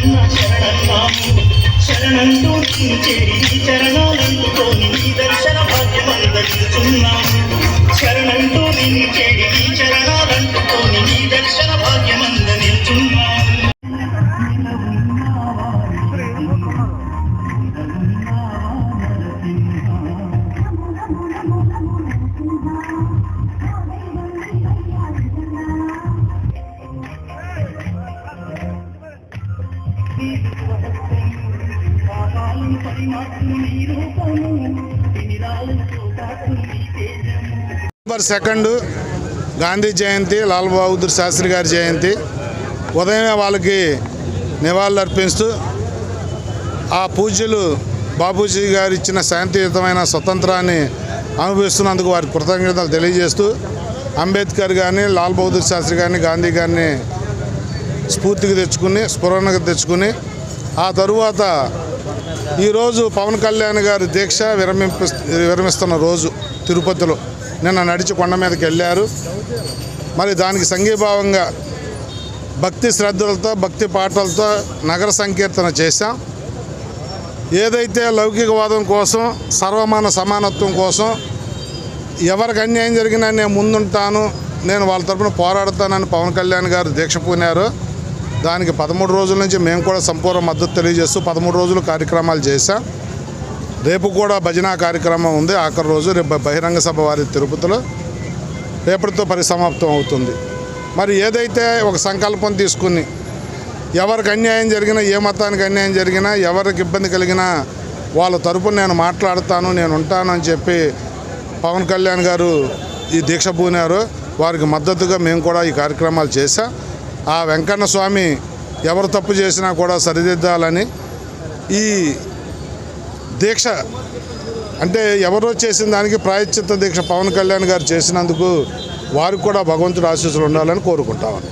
అన్న శరణన్నాము శరణంటూ నిన్ను చేరి నీ చరణాలంటుకొని నీ దర్శన భాగ్యమందరిస్తున్నాము శరణంటూ నిన్ను చేరి నీ చరణాలంటుకొని నీ దర్శన భాగ్యమందరిస్తున్నాము. నవంబర్ 2 గాంధీ జయంతి, లాల్ బహదూర్ శాస్త్రి గారి జయంతి. ఉదయమే వాళ్ళకి నివాళులు అర్పిస్తూ ఆ పూజ్యులు బాపూజీ గారు ఇచ్చిన శాంతియుతమైన స్వతంత్రాన్ని అనుభవిస్తున్నందుకు వారికి కృతజ్ఞతలు తెలియజేస్తూ అంబేద్కర్ గారిని, లాల్ బహదూర్ శాస్త్రి గారిని, గాంధీ గారిని స్ఫూర్తికి తెచ్చుకుని, స్ఫురణకు తెచ్చుకుని ఆ తరువాత ఈరోజు పవన్ కళ్యాణ్ గారి దీక్ష విరమిస్తున్న రోజు తిరుపతిలో నిన్న నడిచి కొండ మీదకి వెళ్ళారు. మరి దానికి సంఘీభావంగా భక్తి శ్రద్ధలతో, భక్తి పాటలతో నగర సంకీర్తన చేశాం. ఏదైతే లౌకికవాదం కోసం, సర్వమాన సమానత్వం కోసం ఎవరికి అన్యాయం జరిగినా నేను ముందుంటాను, నేను వాళ్ళ తరఫున పోరాడతానని పవన్ కళ్యాణ్ గారు దీక్ష పూనారు. దానికి 13 రోజుల నుంచి మేము కూడా సంపూర్ణ మద్దతు తెలియజేస్తూ 13 రోజులు కార్యక్రమాలు చేశాం. రేపు కూడా భజన కార్యక్రమం ఉంది. ఆఖరి రోజు రేపు బహిరంగ సభ వారి తిరుపతిలో రేపటితో పరిసమాప్తం అవుతుంది. మరి ఏదైతే ఒక సంకల్పం తీసుకుని ఎవరికి అన్యాయం జరిగినా, ఏ మతానికి అన్యాయం జరిగినా, ఎవరికి ఇబ్బంది కలిగినా వాళ్ళ తరపున నేను మాట్లాడతాను, నేను ఉంటాను అని చెప్పి పవన్ కళ్యాణ్ గారు ఈ దీక్ష పూనారు. వారికి మద్దతుగా మేము కూడా ఈ కార్యక్రమాలు చేశాం. ఆ వెంకన్న స్వామి ఎవరు తప్పు చేసినా కూడా సరిదిద్దాలని ఈ దీక్ష అంటే ఎవరో చేసిన దానికి ప్రాయశ్చిత్త దీక్ష పవన్ కళ్యాణ్ గారు చేసినందుకు వారికి కూడా భగవంతుడి ఆశీస్సులు ఉండాలని కోరుకుంటామని.